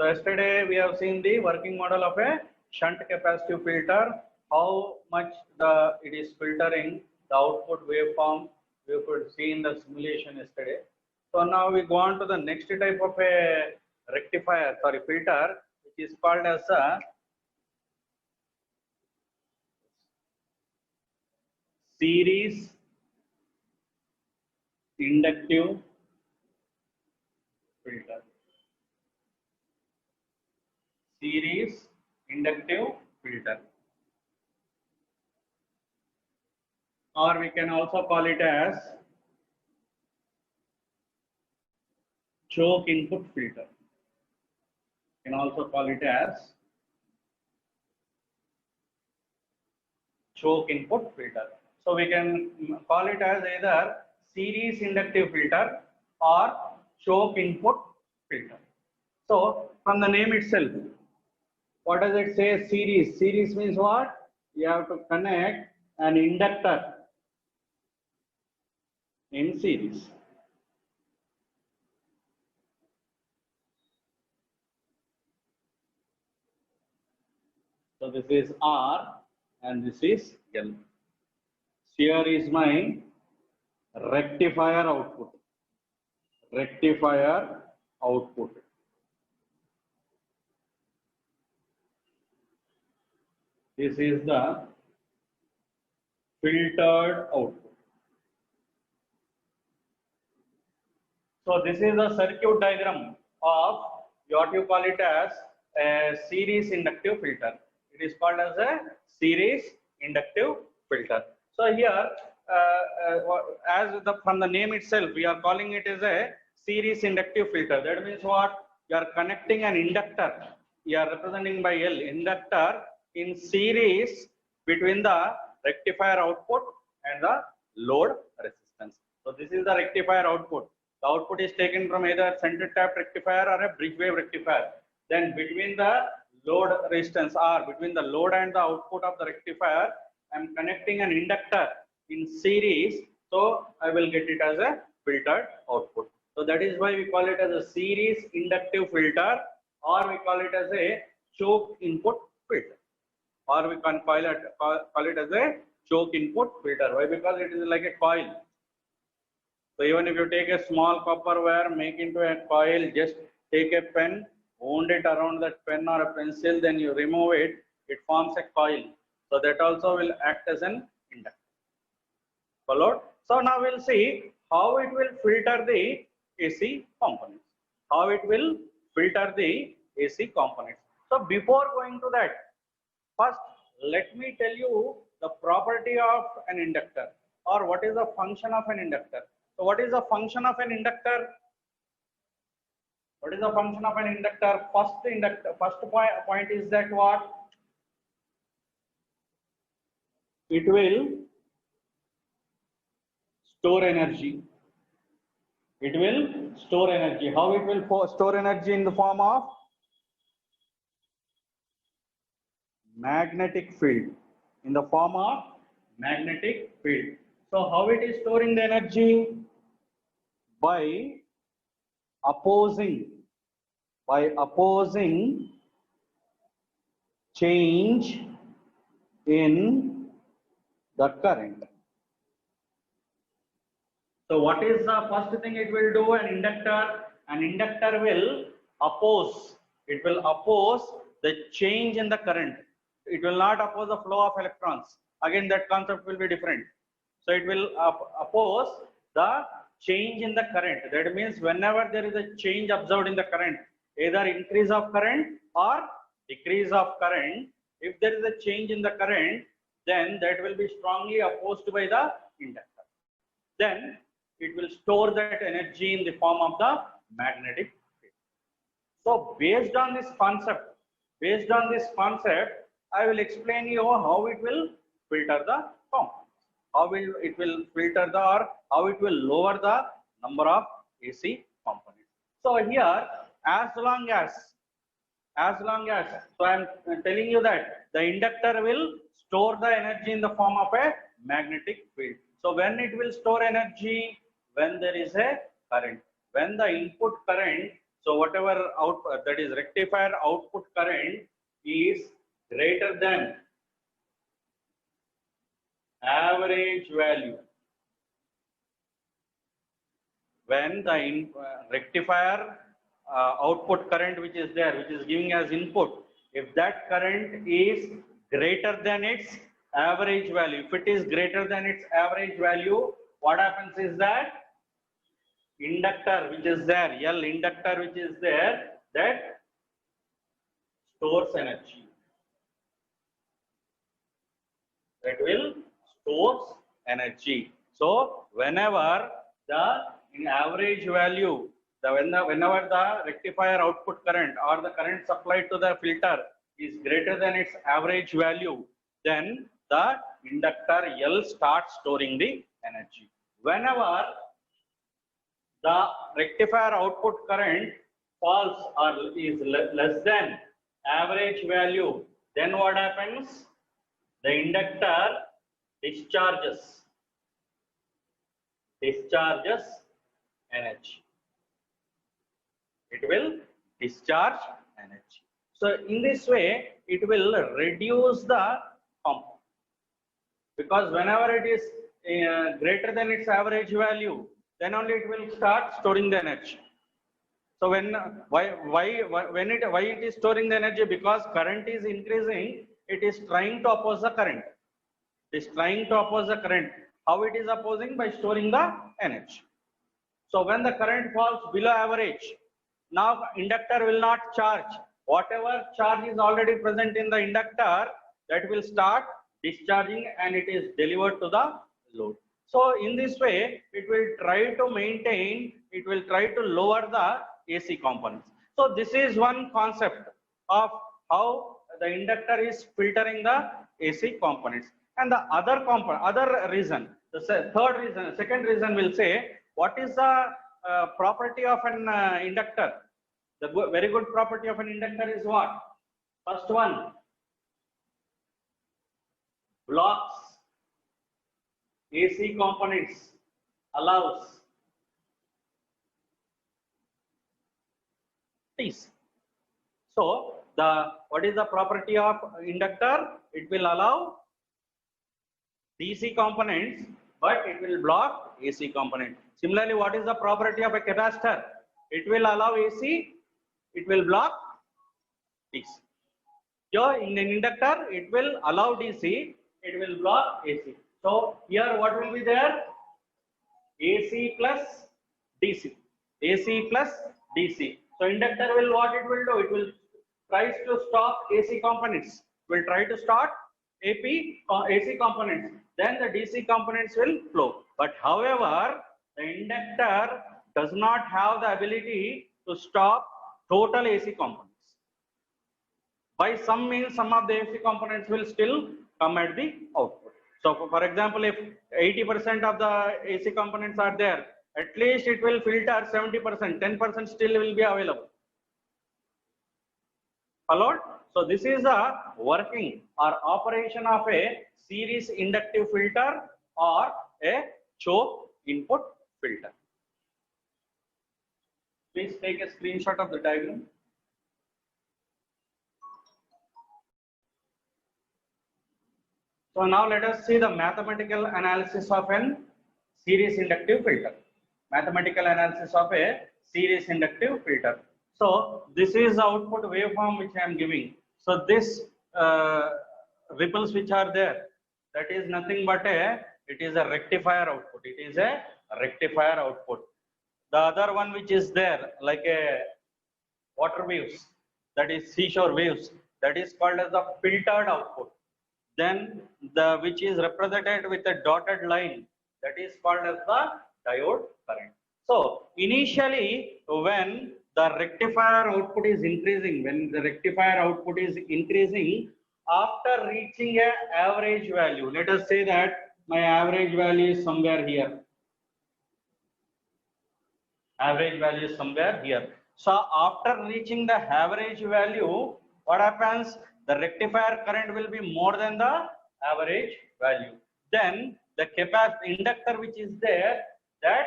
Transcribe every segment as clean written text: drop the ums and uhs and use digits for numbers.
So yesterday we have seen the working model of a shunt capacitive filter, how much it is filtering the output waveform we could see in the simulation yesterday. So now we go on to the next type of a filter, which is called as a series inductive filter. Series inductive filter, or we can also call it as choke input filter. We can also call it as choke input filter. So we can call it as either series inductive filter or choke input filter. So from the name itself, what does it say? Series. Series means what? You have to connect an inductor in series. So this is R and this is L. Here is my rectifier output. Rectifier output. This is the filtered output. So this is the circuit diagram of what you call it as a series inductive filter. It is called as a series inductive filter. So here, from the name itself, we are calling it as a series inductive filter. That means what? You are connecting an inductor. You are representing by L, inductor in series between the rectifier output and the load resistance. So this is the rectifier output. The output is taken from either center tap rectifier or a bridge wave rectifier. Then between the load resistance or between the load and the output of the rectifier, I am connecting an inductor in series. So I will get it as a filtered output. So that is why we call it as a series inductive filter, or we call it as a choke input filter, or we can call it as a choke input filter. Why? Because it is like a coil. So even if you take a small copper wire, make into a coil, just take a pen, wound it around that pen or a pencil, then you remove it, it forms a coil. So that also will act as an inductor. Followed? So now we'll see how it will filter the AC components. How it will filter the AC components. So before going to that, first let me tell you the property of an inductor, or what is the function of an inductor. So what is the function of an inductor? What is the function of an inductor? First point is that what? It will store energy. It will store energy. How it will store energy? In the form of magnetic field. In the form of magnetic field. So how it is storing the energy? By opposing change in the current. So what is the first thing it will do? An inductor will oppose. It will oppose the change in the current. It will not oppose the flow of electrons. Again, that concept will be different. So it will oppose the change in the current. That means whenever there is a change observed in the current, either increase of current or decrease of current, if there is a change in the current, then that will be strongly opposed by the inductor. Then it will store that energy in the form of the magnetic field. So based on this concept, I will explain you how it will filter the components. How it will filter or how it will lower the number of AC components. So here, as long as, so I am telling you that the inductor will store the energy in the form of a magnetic field. So when it will store energy? When there is a current. When the input current So whatever output, that is rectifier output current is greater than average value. When the rectifier output current which is there, which is giving as input, if that current is greater than its average value, if it is greater than its average value, what happens is that inductor which is there, L inductor which is there, that stores energy. That will stores energy. So whenever the average value, whenever the rectifier output current or the current supplied to the filter is greater than its average value, then the inductor L starts storing the energy. Whenever the rectifier output current falls or is less than average value, then what happens? The inductor discharges energy. It will discharge energy. So in this way, it will reduce the pump, because whenever it is greater than its average value, then only it will start storing the energy. So why it is storing the energy? Because current is increasing, it is trying to oppose the current. It is trying to oppose the current. How it is opposing? By storing the energy. So when the current falls below average, now inductor will not charge. Whatever charge is already present in the inductor, that will start discharging and it is delivered to the load. So in this way, it will try to maintain, it will try to lower the AC components. So this is one concept of how the inductor is filtering the AC components. And the other reason, the second reason will say, what is the property of an inductor? The very good property of an inductor is what? First one, blocks AC components, allows DC. So what is the property of inductor? It will allow DC components, but it will block AC component. Similarly, what is the property of a capacitor? It will allow AC, it will block DC. Here in an inductor, it will allow DC, it will block AC. So here what will be there? AC plus DC. AC plus DC. So inductor will, what it will do? It will try to stop AC components. Will try to start AC components. Then the DC components will flow. But however, the inductor does not have the ability to stop total AC components. By some means, some of the AC components will still come at the output. So for example, if 80% of the AC components are there, at least it will filter 70%, 10% still will be available. Followed? So this is a working or operation of a series inductive filter or a choke input filter. Please take a screenshot of the diagram. So now let us see the mathematical analysis of a series inductive filter. Mathematical analysis of a series inductive filter. So this is the output waveform which I am giving. So this ripples which are there, that is nothing but it is a rectifier output. It is a rectifier output. The other one which is there, like a water waves, that is seashore waves, that is called as the filtered output. Then the which is represented with a dotted line, that is called as the diode current. So initially, when the rectifier output is increasing, after reaching an average value, let us say that my average value is somewhere here. So after reaching the average value, what happens? The rectifier current will be more than the average value. Then the inductor which is there, that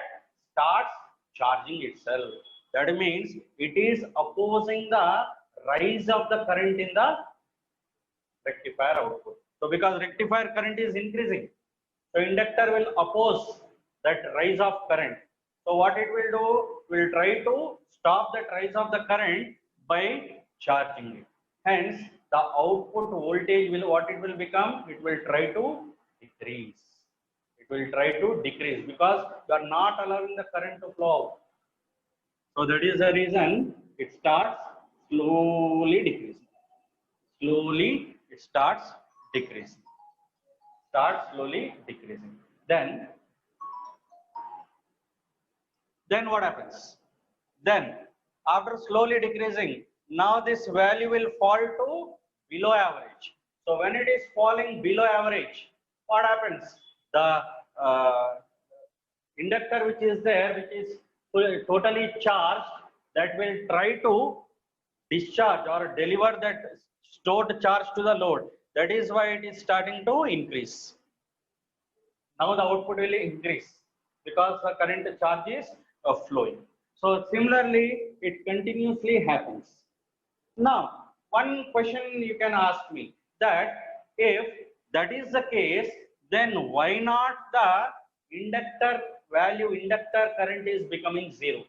starts charging itself. That means it is opposing the rise of the current in the rectifier output. So because rectifier current is increasing, so inductor will oppose that rise of current. So what it will do, will try to stop that rise of the current by charging it. Hence, the output voltage will, what it will become? It will try to decrease. It will try to decrease because you are not allowing the current to flow out. So that is the reason it starts slowly decreasing. Slowly it starts decreasing. Starts slowly decreasing. Then what happens? Then after slowly decreasing, now this value will fall to below average. So when it is falling below average, what happens? The inductor which is there, which is totally charged, that will try to discharge or deliver that stored charge to the load. That is why it is starting to increase. Now the output will increase because the current charge is flowing. So similarly, it continuously happens. Now, one question you can ask me, that if that is the case, then why not the inductor value, inductor current is becoming zero?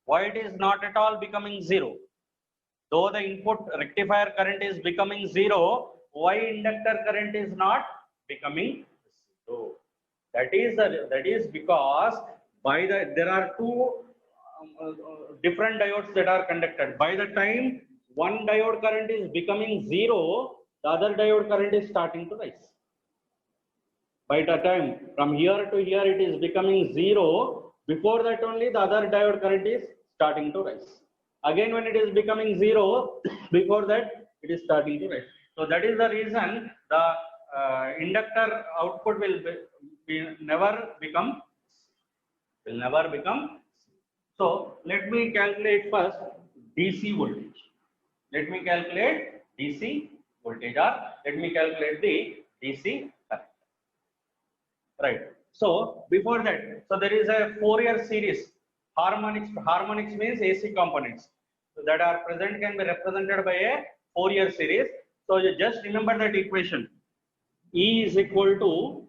Why it is not at all becoming zero? Though the input rectifier current is becoming zero, why inductor current is not becoming zero? That is because by there are two different diodes that are conducted. By the time one diode current is becoming zero, the other diode current is starting to rise. By the time from here to here it is becoming zero, before that only the other diode current is starting to rise. Again when it is becoming zero, before that it is starting to rise. So that is the reason the inductor output will never become. So let me calculate first DC voltage. Let me calculate DC voltage, or let me calculate the DC current. Right. So before that, so there is a Fourier series. Harmonics. Harmonics means AC components. So that are present can be represented by a Fourier series. So you just remember that equation. E is equal to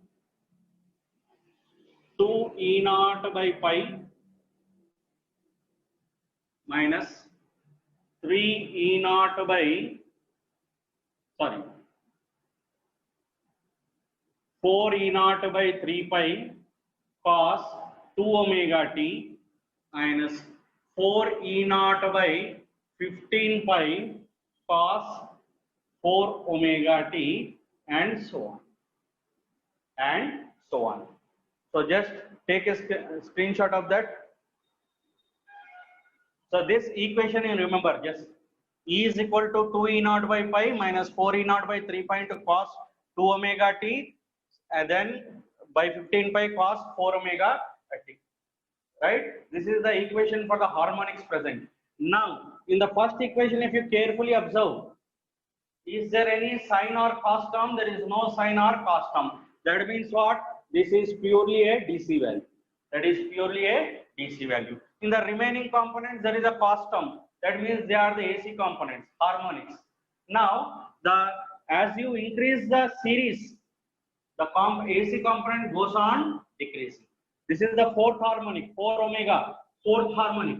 2 E naught by pi minus 3 E naught by, 4 E naught by 3 pi cos 2 omega t minus 4 E naught by 15 pi cos 4 omega t, and so on. So just take a screenshot of that. So this equation you remember, just E is equal to 2 E naught by pi minus 4 E naught by 3 pi into cos 2 omega t, and then by 15 pi cos 4 omega t. Right? This is the equation for the harmonics present. Now, in the first equation, if you carefully observe, is there any sine or cos term? There is no sine or cos term. That means what? This is purely a DC value. That is purely a DC value. In the remaining components, there is a cos term. That means they are the AC components, harmonics. Now, as you increase the series, the AC component goes on decreasing. This is the fourth harmonic, 4 omega, fourth harmonic.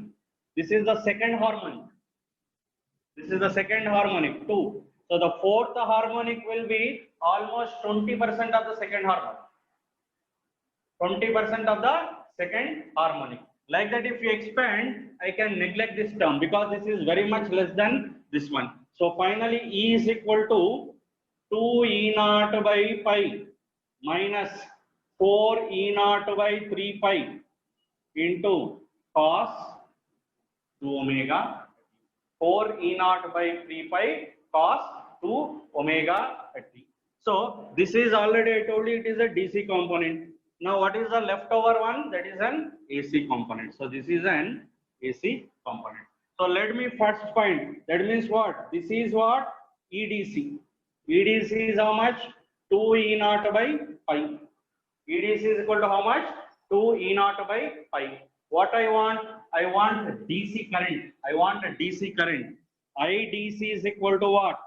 This is the second harmonic. This is the second harmonic, 2. So the fourth harmonic will be almost 20% of the second harmonic. 20% of the second harmonic. Like that, if you expand, I can neglect this term because this is very much less than this one. So finally, E is equal to 2 E naught by pi minus 4 E naught by 3 pi into cos 2 omega. 4 E naught by 3 pi cos 2 omega t. So this is already, I told you, it is a DC component. Now what is the leftover one? That is an AC component. So this is an AC component. So let me first find. That means what? This is what? EDC. EDC is how much? 2 E naught by pi. EDC is equal to how much? 2 E naught by pi. What I want? I want DC current. I want a DC current. IDC is equal to what?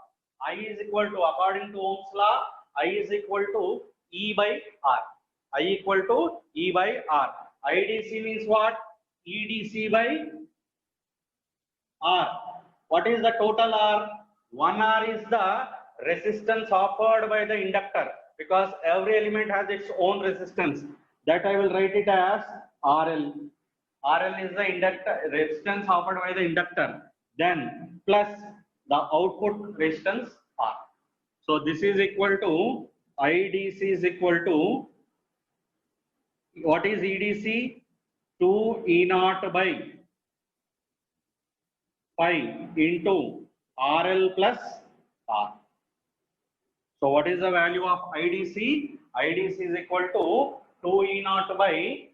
I is equal to, according to Ohm's law, I is equal to E by R. I equal to E by R. IDC means what? EDC by R. What is the total R? 1 R is the resistance offered by the inductor, because every element has its own resistance. That I will write it as RL. RL is the inductor resistance offered by the inductor. Then plus the output resistance R. So this is equal to IDC is equal to, what is EDC? 2 E naught by pi into RL plus R. So what is the value of IDC? IDC is equal to 2 E naught by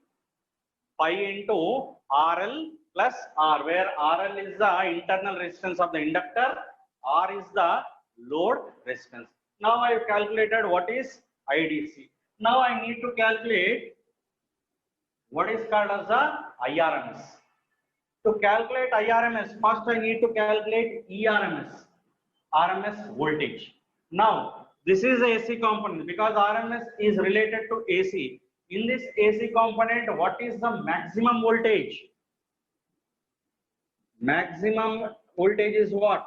pi into RL plus R, where RL is the internal resistance of the inductor, R is the load resistance. Now I have calculated what is IDC. Now I need to calculate what is called as the IRMS. To calculate IRMS, first I need to calculate ERMS, RMS voltage. Now this is the AC component, because RMS is related to AC. In this AC component, what is the maximum voltage? Maximum voltage is what?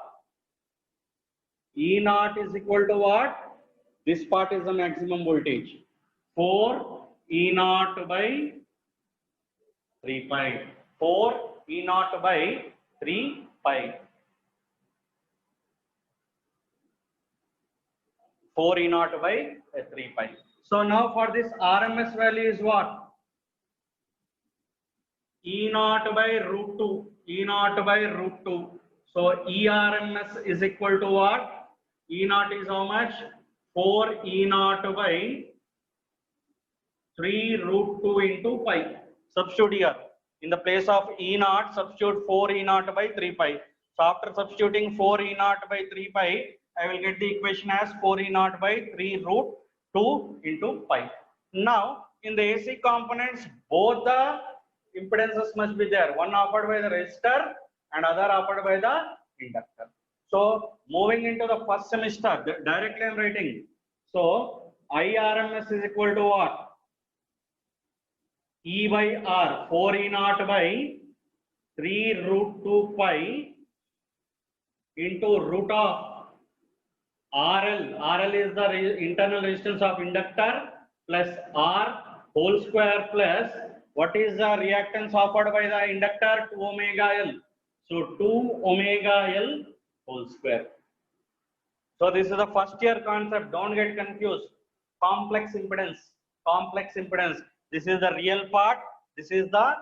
E naught is equal to what? This part is the maximum voltage. 4 E naught by 3 pi. 4 E naught by 3 pi. 4 E naught by 3 pi. So now for this RMS value is what? E naught by root 2. E naught by root 2. So ERMS is equal to what? E naught is how much? 4 E naught by 3 root 2 into pi. Substitute here. In the place of E naught, substitute 4 E naught by 3 pi. So after substituting 4 E naught by 3 pi, I will get the equation as 4 E naught by 3 root 2 into pi. Now, in the AC components, both the impedances must be there. One offered by the resistor and other offered by the inductor. So, moving into the first semester, directly I am writing. So, IRMS is equal to what? E by R, 4 E naught by 3 root 2 pi into root of RL. RL is the internal resistance of inductor plus R whole square plus what is the reactance offered by the inductor? 2 omega L. So 2 omega L whole square. So this is the first year concept. Don't get confused. Complex impedance. Complex impedance. This is the real part. This is the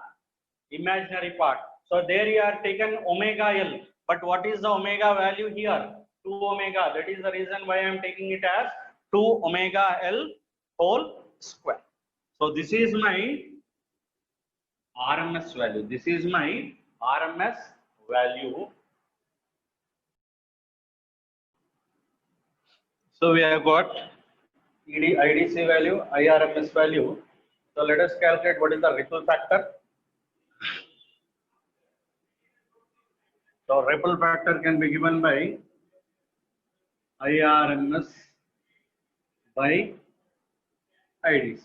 imaginary part. So there you are taken omega L. But what is the omega value here? 2 omega. That is the reason why I am taking it as 2 omega L whole square. So this is my RMS value. This is my RMS value. So we have got IDC value, IRMS value. So let us calculate what is the ripple factor. So ripple factor can be given by IRMS by IDC.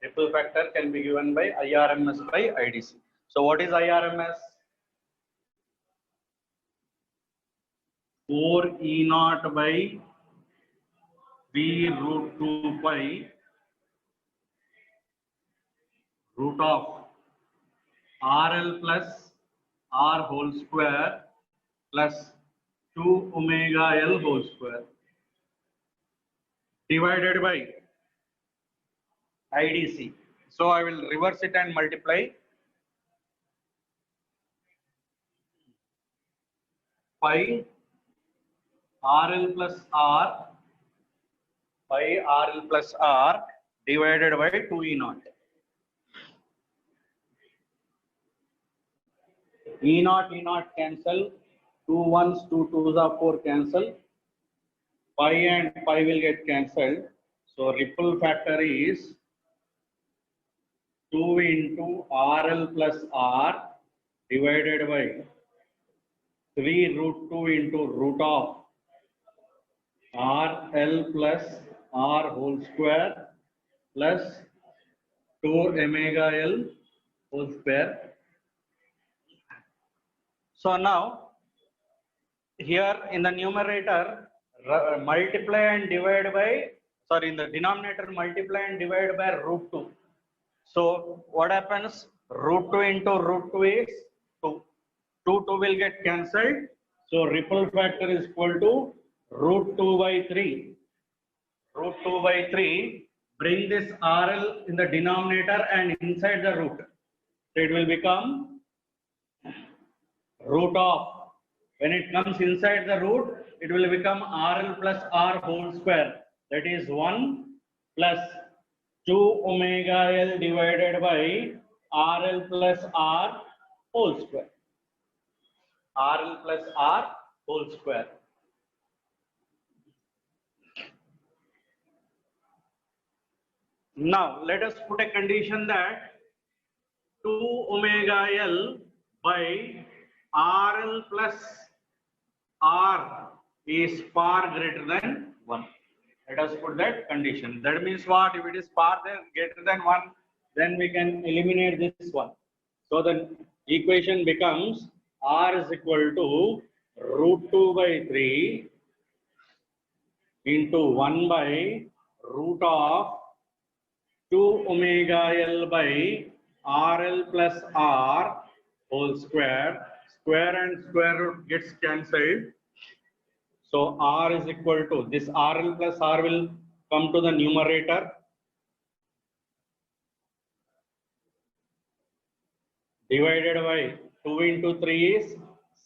Ripple factor can be given by IRMS by IDC. So what is IRMS? 4 E naught by V root 2 pi root of RL plus R whole square plus 2 omega L whole square divided by IDC. So I will reverse it and multiply. Pi RL plus R by RL plus R divided by 2 E naught. E naught cancel. 2 1s, 2 2s are 4 cancel. Pi and pi will get cancelled. So ripple factor is 2 into RL plus R divided by 3 root 2 into root of RL plus R whole square plus 2 omega L whole square. So now here in the numerator multiply and divide by, sorry, in the denominator multiply and divide by root 2. So what happens? Root 2 into root 2 is 2. 2 will get cancelled. So ripple factor is equal to root 2 by 3. Root 2 by 3. Bring this RL in the denominator and inside the root. So it will become root of. When it comes inside the root, it will become RL plus R whole square. That is 1 plus 2 omega L divided by RL plus R whole square. RL plus R whole square. Now let us put a condition that 2 omega L by RL plus R is far greater than 1. Let us put that condition. That means what? If it is far greater than 1, then we can eliminate this one. So the equation becomes R is equal to root 2 by 3 into 1 by root of 2 omega L by RL plus R whole square. Square and square root gets cancelled. So R is equal to, this RL plus R will come to the numerator. Divided by 2 into 3 is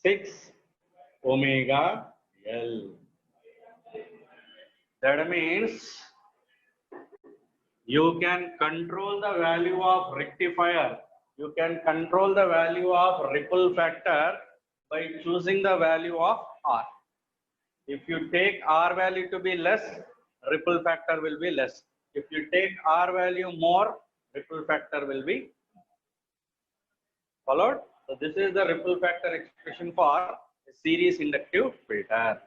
6 omega L. That means you can control the value of rectifier. You can control the value of ripple factor by choosing the value of R. If you take R value to be less, ripple factor will be less. If you take R value more, ripple factor will be followed. So this is the ripple factor expression for a series inductive filter.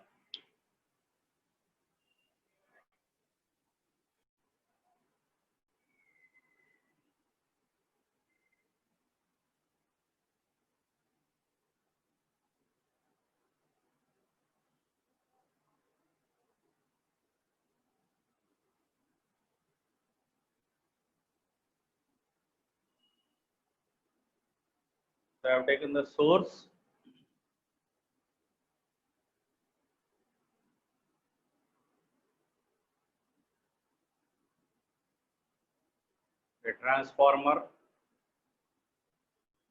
So I have taken the source. A transformer,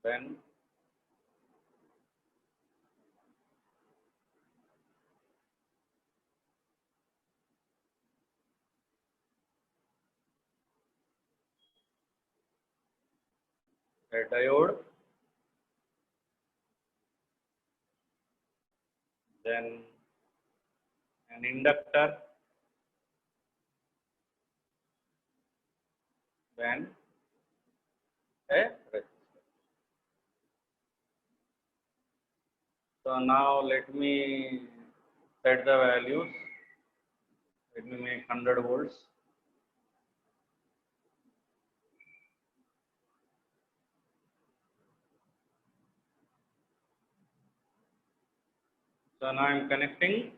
then a diode, then an inductor, then a resistor. So now let me set the values. Let me make 100 volts. So now I am connecting,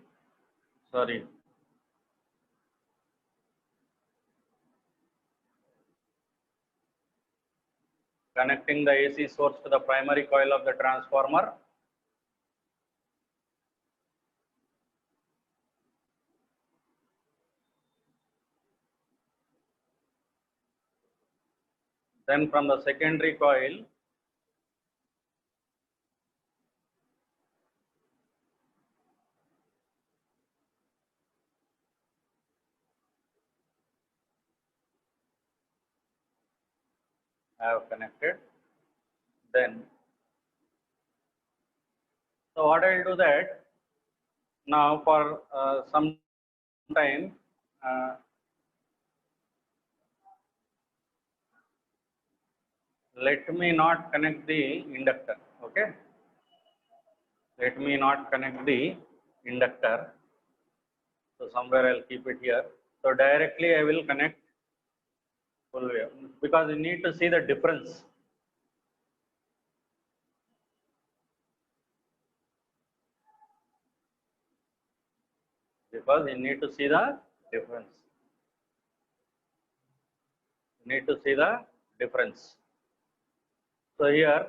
connecting the AC source to the primary coil of the transformer. Then from the secondary coil, I have connected. Then, so what I will do that now for some time, let me not connect the inductor. Okay. Let me not connect the inductor. So somewhere I'll keep it here. So directly I will connect full wave because you need to see the difference. Because you need to see the difference. You need to see the difference. So here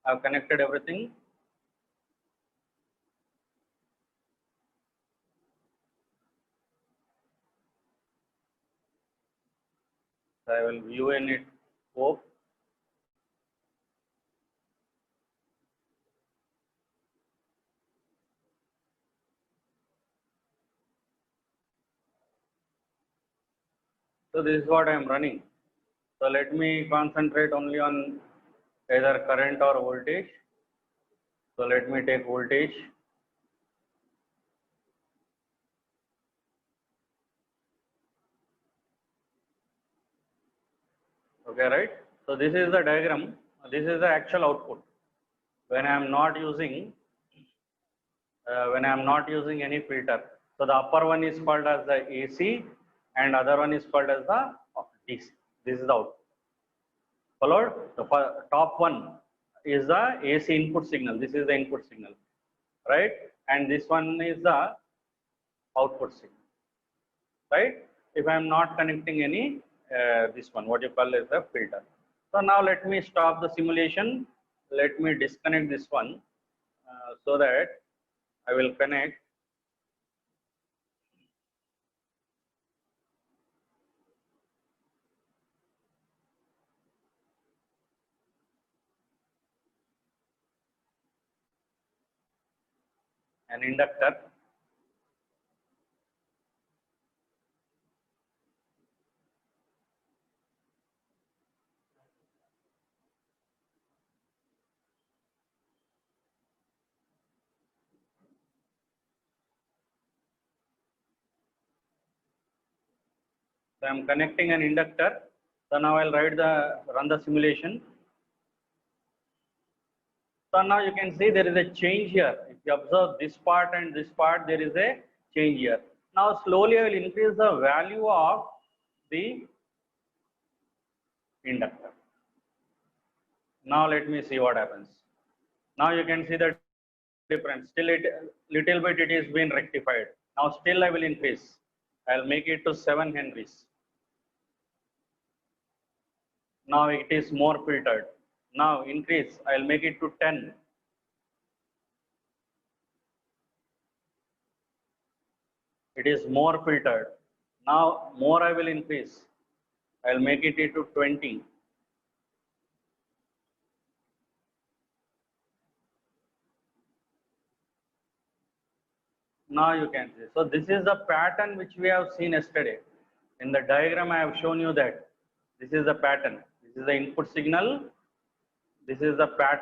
I've connected everything. So I will view in it scope. So this is what I am running. So let me concentrate only on either current or voltage. So let me take voltage. Okay, right? So this is the diagram. This is the actual output. When I am not using any filter. So the upper one is called as the AC and other one is called as the DC. This is the output. Followed, the top one is the AC input signal. This is the input signal, right? And this one is the output signal, right? If I am not connecting any, this one, what you call as the filter. So now let me stop the simulation. Let me disconnect this one so that I will connect an inductor. So I am connecting an inductor. So now I'll run the simulation. So now you can see there is a change here. If you observe this part and this part, there is a change here. Now slowly I will increase the value of the inductor. Now let me see what happens. Now you can see the difference. Still little bit it is being rectified. Now still I will increase. I'll make it to 7 Henries. Now it is more filtered. Now increase. I'll make it to 10. It is more filtered. Now more I will increase. I'll make it to 20. Now you can see. So this is the pattern which we have seen yesterday. In the diagram I have shown you that this is the pattern. This is the input signal. This is the pattern.